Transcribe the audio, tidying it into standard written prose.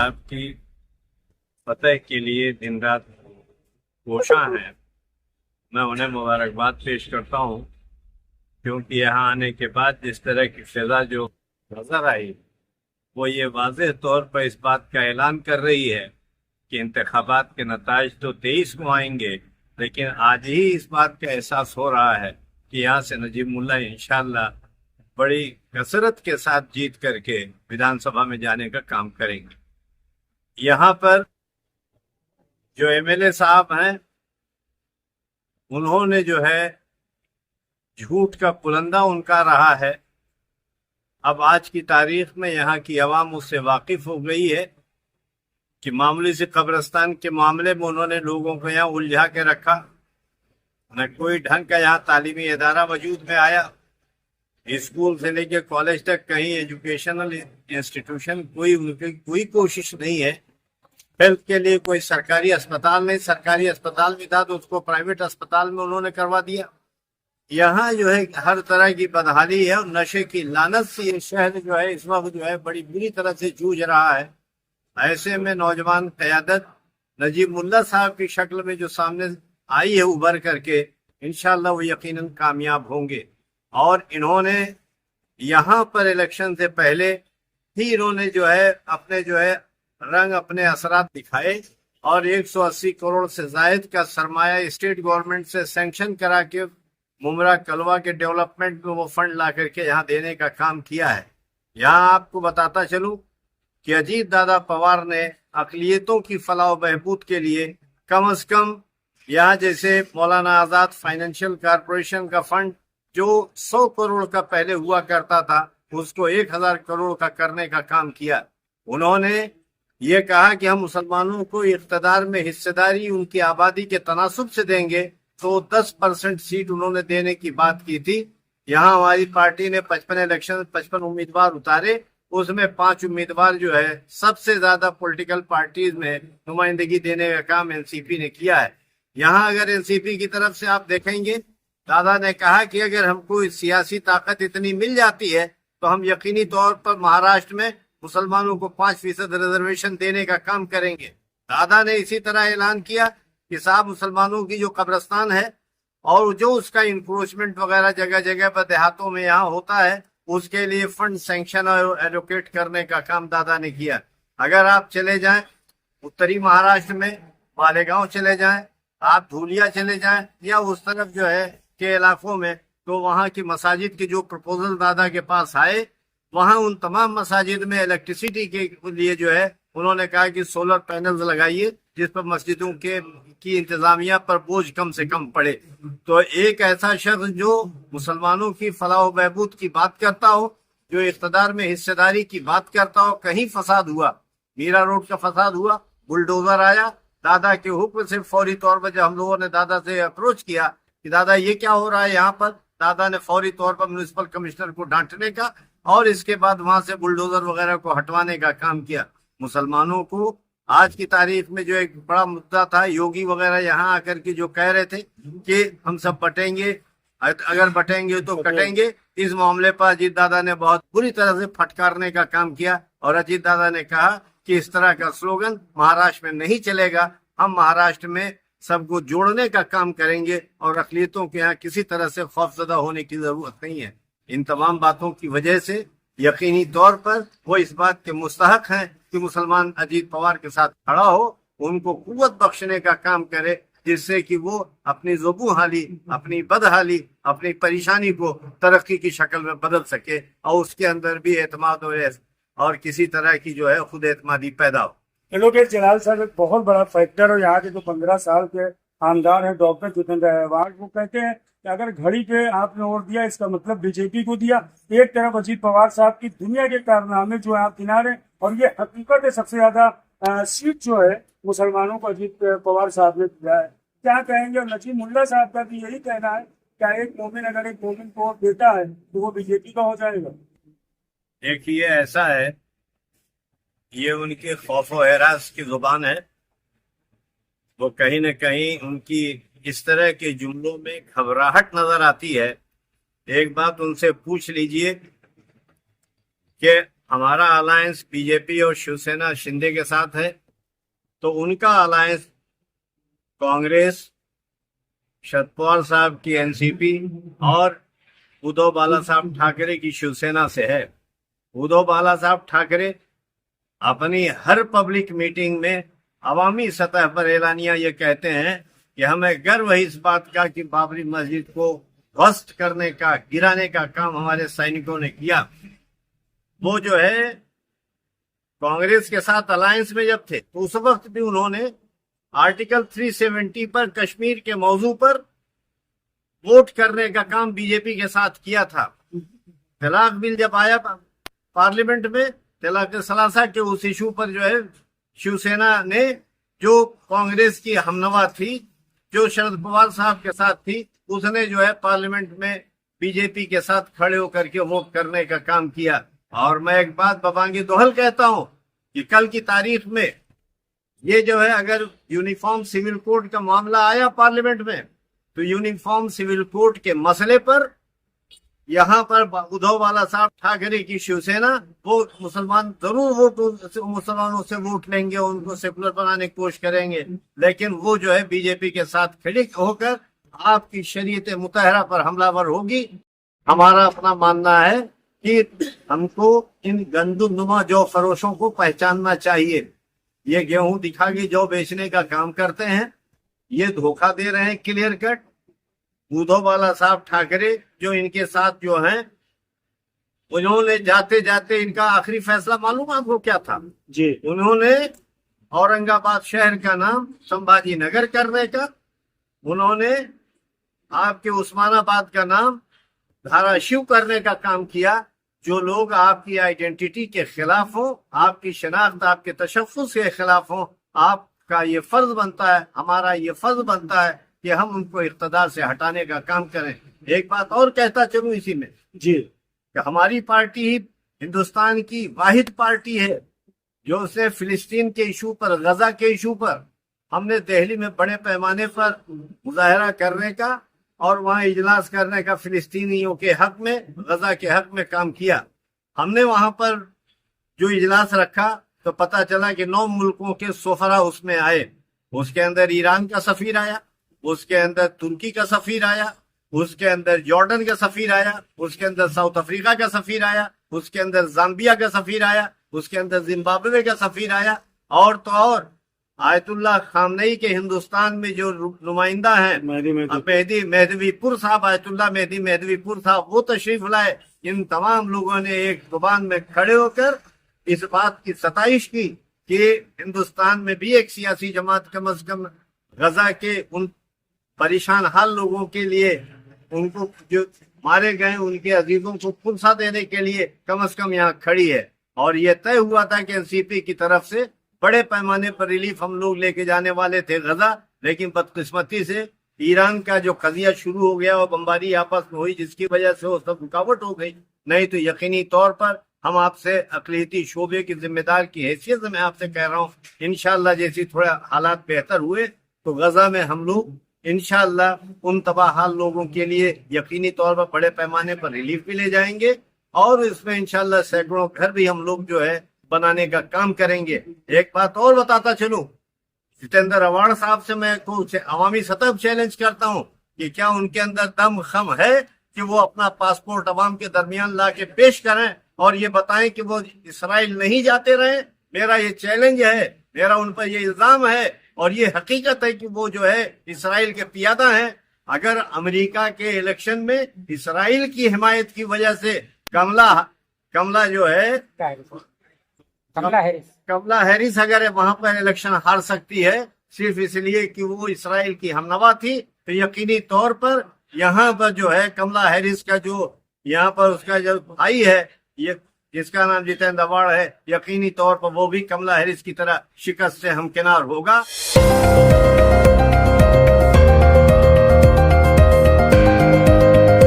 صاحب کی فتح کے لیے دن رات کوشاں ہیں، میں انہیں مبارکباد پیش کرتا ہوں، کیونکہ یہاں آنے کے بعد جس طرح کی فضا جو نظر آئی وہ یہ واضح طور پر اس بات کا اعلان کر رہی ہے کہ انتخابات کے نتائج تو 23 کو آئیں گے، لیکن آج ہی اس بات کا احساس ہو رہا ہے کہ یہاں سے نجیب ملا انشاءاللہ بڑی کثرت کے ساتھ جیت کر کے ویدھان سبھا میں جانے کا کام کریں گے۔ یہاں پر جو ایم ایل اے صاحب ہیں انہوں نے جو ہے جھوٹ کا پلندہ ان کا رہا ہے۔ اب آج کی تاریخ میں یہاں کی عوام اس سے واقف ہو گئی ہے کہ معمولی سے قبرستان کے معاملے میں انہوں نے لوگوں کو یہاں الجھا کے رکھا، نہ کوئی ڈھنگ کا یہاں تعلیمی ادارہ وجود میں آیا، اسکول سے لے کے کالج تک کہیں ایجوکیشنل انسٹیٹیوشن کوئی کوشش نہیں ہے۔ ہیلتھ کے لیے کوئی سرکاری اسپتال نہیں، سرکاری اسپتال بھی تھا تو اس کو پرائیویٹ اسپتال میں انہوں نے کروا دیا۔ یہاں جو ہے ہر طرح کی بدحالی ہے اور نشے کی لعنت سے یہ شہر جو ہے اس وقت جو ہے بڑی بری طرح سے جوجھ رہا ہے۔ ایسے میں نوجوان قیادت نجیب ملا صاحب کی شکل میں جو سامنے آئی ہے ابھر کر کے، انشاءاللہ وہ یقیناً کامیاب ہوں گے۔ اور انہوں نے یہاں پر الیکشن سے پہلے ہی انہوں نے جو ہے اپنے جو ہے رنگ اپنے اثرات دکھائے اور 180 کروڑ سے زائد کا سرمایہ اسٹیٹ گورنمنٹ سے سینکشن کرا کے ممرا کلوا کے ڈیولپمنٹ میں وہ فنڈ لا کر کے یہاں دینے کا کام کیا ہے۔ یہاں آپ کو بتاتا چلوں کہ اجیت دادا پوار نے اقلیتوں کی فلاح و بہبود کے لیے کم از کم یہاں جیسے مولانا آزاد فائنینشیل کارپوریشن کا فنڈ جو 100 کروڑ کا پہلے ہوا کرتا تھا اس کو 1000 کروڑ کا کرنے کا کام کیا۔ انہوں نے یہ کہا کہ ہم مسلمانوں کو اقتدار میں حصہ داری ان کی آبادی کے تناسب سے دیں گے، تو 10% سیٹ انہوں نے دینے کی بات کی تھی۔ یہاں ہماری پارٹی نے 55 امیدوار اتارے، اس میں 5 امیدوار جو ہے سب سے زیادہ پولیٹیکل پارٹیز میں نمائندگی دینے کا کام این سی پی نے کیا ہے۔ یہاں اگر این سی پی کی طرف سے آپ دیکھیں گے، دادا نے کہا کہ اگر ہم کو سیاسی طاقت اتنی مل جاتی ہے تو ہم یقینی طور پر مہاراشٹر میں مسلمانوں کو 5% ریزرویشن دینے کا کام کریں گے۔ دادا نے اسی طرح اعلان کیا کہ صاحب مسلمانوں کی جو قبرستان ہے اور جو اس کا انکروچمنٹ وغیرہ جگہ جگہ پر دیہاتوں میں یہاں ہوتا ہے اس کے لیے فنڈ سینکشن اور ایلوکیٹ کرنے کا کام دادا نے کیا۔ اگر آپ چلے جائیں اتری مہاراشٹر میں مالیگاؤں چلے جائیں، آپ دھولیا چلے جائیں یا اس طرف جو ہے کے علاقوں میں، تو وہاں کی مساجد کے جو پرپوزل دادا کے پاس آئے وہاں ان تمام مساجد میں الیکٹریسٹی کے لیے جو ہے انہوں نے کہا کہ سولر پینلز لگائیے جس پر مسجدوں کی انتظامیہ پر بوجھ کم سے کم پڑے۔ تو ایک ایسا شخص جو مسلمانوں کی فلاح و بہبود کی بات کرتا ہو، جو اقتدار میں حصہ داری کی بات کرتا ہو، کہیں فساد ہوا، میرا روڈ کا فساد ہوا، بلڈوزر آیا، دادا کے حکم سے فوری طور پر جب ہم لوگوں نے دادا سے اپروچ کیا کہ دادا یہ کیا ہو رہا ہے یہاں پر، دادا نے فوری طور پر میونسپل کمشنر کو ڈانٹنے کا اور اس کے بعد وہاں سے بلڈوزر وغیرہ کو ہٹوانے کا کام کیا۔ مسلمانوں کو آج کی تاریخ میں جو ایک بڑا مدعا تھا، یوگی وغیرہ یہاں آ کر کے جو کہہ رہے تھے کہ ہم سب بٹیں گے، اگر بٹیں گے تو کٹیں گے، اس معاملے پر اجیت دادا نے بہت بری طرح سے پھٹکارنے کا کام کیا اور اجیت دادا نے کہا کہ اس طرح کا سلوگن مہاراشٹر میں نہیں چلے گا، ہم مہاراشٹر میں سب کو جوڑنے کا کام کریں گے اور اقلیتوں کے یہاں کسی طرح سے خوفزدہ ہونے کی ضرورت نہیں ہے۔ ان تمام باتوں کی وجہ سے یقینی طور پر وہ اس بات کے مستحق ہیں کہ مسلمان اجیت پوار کے ساتھ کھڑا ہو، ان کو قوت بخشنے کا کام کرے، جس سے کہ وہ اپنی زبوں حالی، اپنی بدحالی، اپنی پریشانی کو ترقی کی شکل میں بدل سکے اور اس کے اندر بھی اعتماد اور کسی طرح کی جو ہے خود اعتمادی پیدا ہو۔ ایڈوکیٹ جلال صاحب ایک بہت بڑا فیکٹر اور یہاں کے جو 15 سال کے خاندان ہیں ڈاکٹر جتیندر اہواگ، وہ کہتے ہیں کہ اگر گھڑی پہ آپ نے ووٹ دیا اس کا مطلب بی جے پی کو دیا۔ ایک طرف اجیت پوار صاحب کی دنیا کے کارنامے جو آپ گنا رہے ہیں اور یہ حقیقت ہے سب سے زیادہ سیٹ جو ہے مسلمانوں کو اجیت پوار صاحب نے دیا ہے، کیا کہیں گے؟ اور نجیب ملا صاحب کا بھی یہی کہنا ہے کہ ایک مومن اگر ایک مومن کو ووٹ دیتا ہے تو وہ بی جے پی کا ہو جائے گا۔ دیکھیے ایسا ہے، یہ ان کے خوف و ہراس کی زبان ہے، وہ کہیں نہ کہیں ان کی اس طرح کے جملوں میں گھبراہٹ نظر آتی ہے۔ ایک بات ان سے پوچھ لیجئے کہ ہمارا الائنس بی جے پی اور شیو سینا شندے کے ساتھ ہے، تو ان کا الائنس کانگریس شرد پوار صاحب کی این سی پی اور ادھو بالا صاحب ٹھاکرے کی شیو سینا سے ہے۔ ادھو بالا صاحب ٹھاکرے اپنی ہر پبلک میٹنگ میں عوامی سطح پر اعلانیہ یہ کہتے ہیں کہ ہمیں گرو ہے اس بات کا کہ بابری مسجد کو دھوست کرنے کا، گرانے کا کام ہمارے سینکوں نے کیا۔ وہ جو ہے کانگریس کے ساتھ الائنس میں جب تھے تو اس وقت بھی انہوں نے آرٹیکل 370 پر کشمیر کے موضوع پر ووٹ کرنے کا کام بی جے پی کے ساتھ کیا تھا۔ طلاق بل جب آیا پارلیمنٹ میں، طلاق ثلاثہ کے اس ایشو پر جو ہے شیو سینا نے، جو کانگریس کی ہمنوا تھی، جو شرد پوار صاحب کے ساتھ تھی، اس نے جو ہے پارلیمنٹ میں بی جے پی کے ساتھ کھڑے ہو کر کے ووٹ کرنے کا کام کیا۔ اور میں ایک بات ببانگی دوہل کہتا ہوں کہ کل کی تاریخ میں یہ جو ہے اگر یونیفارم سول کوڈ کا معاملہ آیا پارلیمنٹ میں تو یونیفارم سول کوڈ کے مسئلے پر یہاں پر ادھو بالا صاحب ٹھاکرے کی شیو سینا وہ مسلمان ضرور مسلمانوں سے ووٹ لیں گے، ان کو سیکولر بنانے کی کوشش کریں گے، لیکن وہ جو ہے بی جے پی کے ساتھ کھڑی ہو کر آپ کی شریعت مطہرہ پر حملہ ور ہوگی۔ ہمارا اپنا ماننا ہے کہ ہم کو ان گندم نما جو فروشوں کو پہچاننا چاہیے۔ یہ گیہوں دکھا کے جو بیچنے کا کام کرتے ہیں، یہ دھوکہ دے رہے ہیں کلیئر کٹ۔ ادھو بالا صاحب ٹھاکرے جو ان کے ساتھ جو ہیں، انہوں نے جاتے جاتے ان کا آخری فیصلہ معلوم آپ کو کیا تھا؟ جی، انہوں نے اورنگ آباد شہر کا نام سمبھاجی نگر کرنے کا، انہوں نے آپ کے عثمان آباد کا نام دھاراشیو کرنے کا کام کیا۔ جو لوگ آپ کی آئیڈینٹی کے خلاف ہوں، آپ کی شناخت، آپ کے تشخص کے خلاف ہوں، آپ کا یہ فرض بنتا ہے، ہمارا یہ فرض بنتا ہے کہ ہم ان کو اقتدار سے ہٹانے کا کام کریں۔ ایک بات اور کہتا چلوں اسی میں جی، کہ ہماری پارٹی ہی ہندوستان کی واحد پارٹی ہے جو اسے فلسطین کے ایشو پر، غزہ کے ایشو پر، ہم نے دہلی میں بڑے پیمانے پر مظاہرہ کرنے کا اور وہاں اجلاس کرنے کا فلسطینیوں کے حق میں، غزہ کے حق میں کام کیا۔ ہم نے وہاں پر جو اجلاس رکھا تو پتہ چلا کہ 9 ملکوں کے سفراء اس میں آئے۔ اس کے اندر ایران کا سفیر آیا، اس کے اندر ترکی کا سفیر آیا، اس کے اندر جارڈن کا سفیر آیا، اس کے اندر ساؤتھ افریقہ کا سفیر آیا، اس کے اندر زامبیا کا سفیر آیا، اس کے اندر زمبابوے کا سفیر آیا، اور تو اور آیت اللہ خامنئی کے ہندوستان میں جو نمائندہ ہیں مہدی مہدوی پور صاحب، آیت اللہ مہدی مہدوی پور صاحب، وہ تشریف لائے۔ ان تمام لوگوں نے ایک زبان میں کھڑے ہو کر اس بات کی ستائش کی کہ ہندوستان میں بھی ایک سیاسی جماعت کم از کم غزہ کے ان پریشان حال لوگوں کے لیے، ان کو جو مارے گئے ان کے عزیزوں کو پھرسا دینے کے لیے کم از کم یہاں کھڑی ہے۔ اور یہ طے ہوا تھا کہ این سی پی کی طرف سے بڑے پیمانے پر ریلیف ہم لوگ لے کے جانے والے تھے غزہ، لیکن بدقسمتی سے ایران کا جو قضیہ شروع ہو گیا اور بمباری آپس میں ہوئی، جس کی وجہ سے وہ سب رکاوٹ ہو گئی۔ نہیں تو یقینی طور پر ہم آپ سے اقلیتی شعبے کی ذمہ دار کی حیثیت سے میں آپ سے کہہ رہا ہوں، انشاءاللہ جیسی تھوڑا حالات بہتر ہوئے تو غزہ میں ہم لوگ انشاءاللہ ان تباہ حال لوگوں کے لیے یقینی طور پر بڑے پیمانے پر ریلیف بھی لے جائیں گے، اور اس میں انشاءاللہ سینکڑوں گھر بھی ہم لوگ جو ہے بنانے کا کام کریں گے۔ ایک بات اور بتاتا چلوں، جتیندر اوار صاحب سے میں عوامی سطح پر چیلنج کرتا ہوں کہ کیا ان کے اندر دم خم ہے کہ وہ اپنا پاسپورٹ عوام کے درمیان لا کے پیش کریں اور یہ بتائیں کہ وہ اسرائیل نہیں جاتے رہے۔ میرا یہ چیلنج ہے، میرا ان پر یہ الزام ہے، اور یہ حقیقت ہے کہ وہ جو ہے اسرائیل کے پیادہ ہیں۔ اگر امریکہ کے الیکشن میں اسرائیل کی حمایت کی وجہ سے کملا جو ہے کملا ہیرس اگر وہاں پر الیکشن ہار سکتی ہے صرف اس لیے کہ وہ اسرائیل کی ہمنوا تھی، تو یقینی طور پر یہاں پر جو ہے کملا ہیرس کا جو یہاں پر اس کا جو بھائی ہے، یہ جس کا نام جتیندر اوار ہے، یقینی طور پر وہ بھی کملا ہیرس کی طرح شکست سے ہمکنار ہوگا۔